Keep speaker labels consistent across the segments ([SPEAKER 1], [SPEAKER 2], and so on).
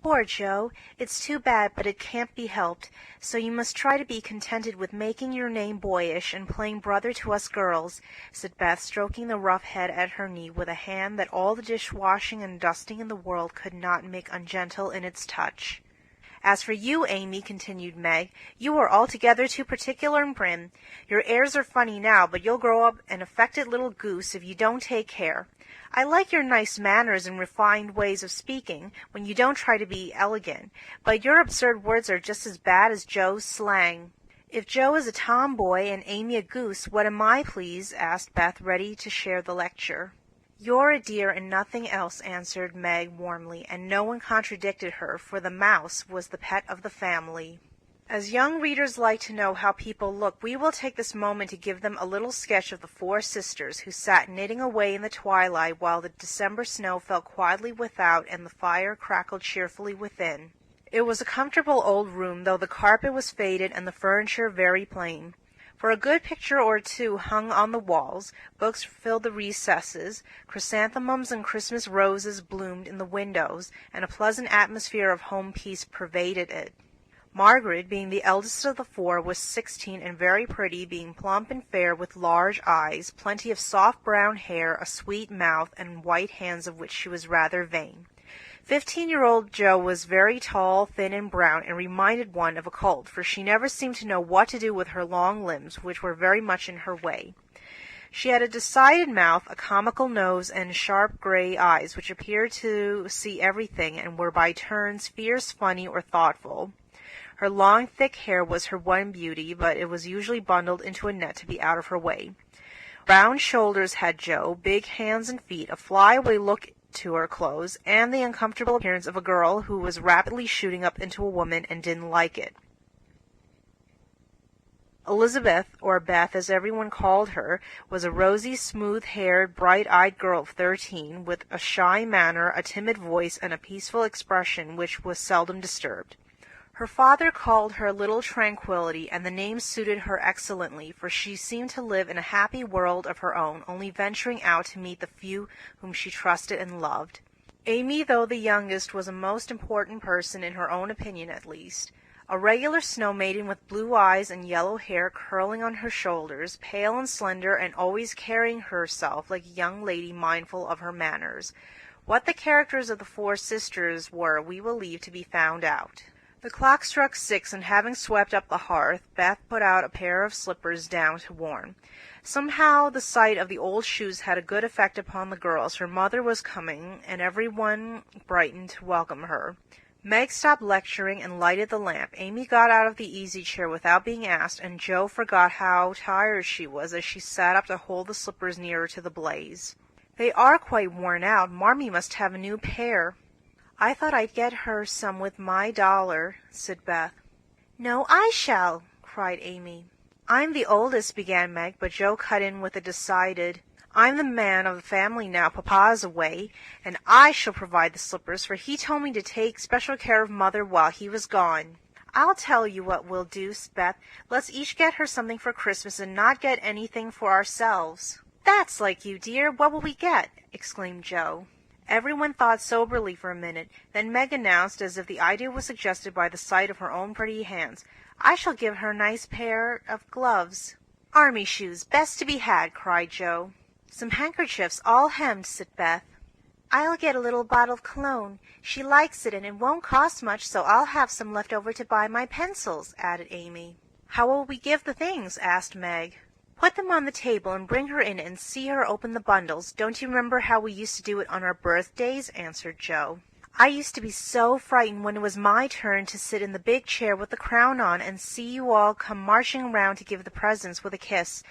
[SPEAKER 1] Poor Joe, it's too bad, but it can't be helped, so you must try to be contented with making your name boyish and playing brother to us girls," said Beth, stroking the rough head at her knee with a hand that all the dishwashing and dusting in the world could not make ungentle in its touch. "As for you, Amy," continued Meg, "you are altogether too particular and prim. Your airs are funny now, but you'll grow up an affected little goose if you don't take care. I like your nice manners and refined ways of speaking, when you don't try to be elegant, but your absurd words are just as bad as Joe's slang." "If Joe is a tomboy and Amy a goose, what am I, please?" asked Beth, ready to share the lecture. "You're a dear and nothing else," answered Meg warmly, and no one contradicted her, for the mouse was the pet of the family. As young readers like to know how people look, we will take this moment to give them a little sketch of the four sisters, who sat knitting away in the twilight while the December snow fell quietly without and the fire crackled cheerfully within. It was a comfortable old room, though the carpet was faded and the furniture very plain. For a good picture or two hung on the walls, books filled the recesses, chrysanthemums and Christmas roses bloomed in the windows, and a pleasant atmosphere of home peace pervaded it. Margaret, being the eldest of the four, was 16 and very pretty, being plump and fair with large eyes, plenty of soft brown hair, a sweet mouth, and white hands of which she was rather vain. 15-year-old Jo was very tall, thin, and brown, and reminded one of a colt, for she never seemed to know what to do with her long limbs, which were very much in her way. She had a decided mouth, a comical nose, and sharp gray eyes, which appeared to see everything, and were by turns fierce, funny, or thoughtful. Her long, thick hair was her one beauty, but it was usually bundled into a net to be out of her way. Round shoulders had Jo, big hands and feet, a fly-away look to her clothes, and the uncomfortable appearance of a girl who was rapidly shooting up into a woman and didn't like it. Elizabeth, or Beth as everyone called her, was a rosy, smooth-haired, bright-eyed girl of 13, with a shy manner, a timid voice, and a peaceful expression which was seldom disturbed. Her father called her Little Tranquillity, and the name suited her excellently, for she seemed to live in a happy world of her own, only venturing out to meet the few whom she trusted and loved. Amy, though the youngest, was a most important person, in her own opinion at least. A regular snow maiden with blue eyes and yellow hair curling on her shoulders, pale and slender, and always carrying herself like a young lady mindful of her manners. What the characters of the four sisters were we will leave to be found out. The clock struck 6, and having swept up the hearth, Beth put out a pair of slippers down to warm. Somehow the sight of the old shoes had a good effect upon the girls. Her mother was coming, and every one brightened to welcome her. Meg stopped lecturing and lighted the lamp. Amy got out of the easy-chair without being asked, and Jo forgot how tired she was as she sat up to hold the slippers nearer to the blaze. "They are quite worn out. Marmee must have a new pair." "I thought I'd get her some with my dollar," said Beth. "No, I shall," cried Amy. "I'm the oldest," began Meg, but Jo cut in with a decided, "I'm the man of the family now Papa's away, and I shall provide the slippers, for he told me to take special care of Mother while he was gone." "I'll tell you what we'll do," said Beth. "Let's each get her something for Christmas and not get anything for ourselves." "That's like you, dear. What will we get?" exclaimed Jo. Everyone thought soberly for a minute. Then Meg announced, as if the idea was suggested by the sight of her own pretty hands, "I shall give her a nice pair of gloves." "Army shoes, best to be had," cried Jo. "Some handkerchiefs, all hemmed," said Beth. "I'll get a little bottle of cologne. She likes it, and it won't cost much, so I'll have some left over to buy my pencils," added Amy. "How will we give the things?" asked Meg. "Put them on the table and bring her in and see her open the bundles. Don't you remember how we used to do it on our birthdays?" answered Jo. "I used to be so frightened when it was my turn to sit in the big chair with the crown on and see you all come marching round to give the presents with a kiss.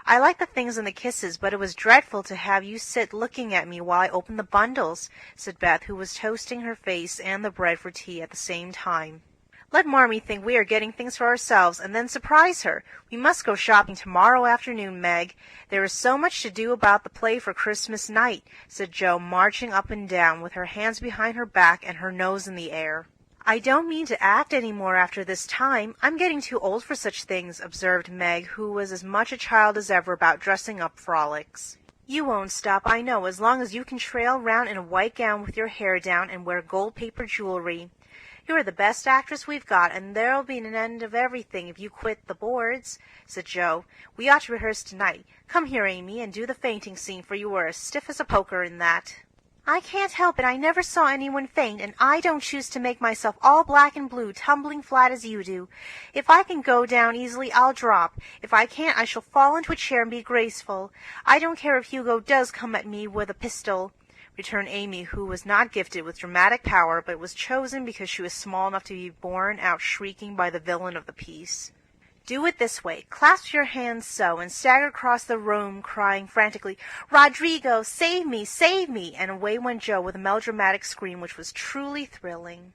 [SPEAKER 1] I liked the things and the kisses, but it was dreadful to have you sit looking at me while I opened the bundles," said Beth, who was toasting her face and the bread for tea at the same time. "Let Marmee think we are getting things for ourselves, and then surprise her. We must go shopping tomorrow afternoon, Meg. There is so much to do about the play for Christmas night," said Jo, marching up and down with her hands behind her back and her nose in the air. "I don't mean to act any more after this time. I'm getting too old for such things," observed Meg, who was as much a child as ever about dressing up frolics. You won't stop, I know, as long as you can trail round in a white gown with your hair down and wear gold-paper jewelry. You're the best actress we've got, and there'll be an end of everything if you quit the boards," said Joe. "We ought to rehearse tonight. Come here, Amy, and do the fainting scene, for you were as stiff as a poker in that." "I can't help it. I never saw anyone faint, and I don't choose to make myself all black and blue, tumbling flat as you do. If I can go down easily, I'll drop. If I can't, I shall fall into a chair and be graceful. I don't care if Hugo does come at me with a pistol," returned Amy, who was not gifted with dramatic power, but was chosen because she was small enough to be borne out shrieking by the villain of the piece. "Do it this way. Clasp your hands so, and stagger across the room, crying frantically, 'Rodrigo, save me, save me!' And away went Joe with a melodramatic scream which was truly thrilling.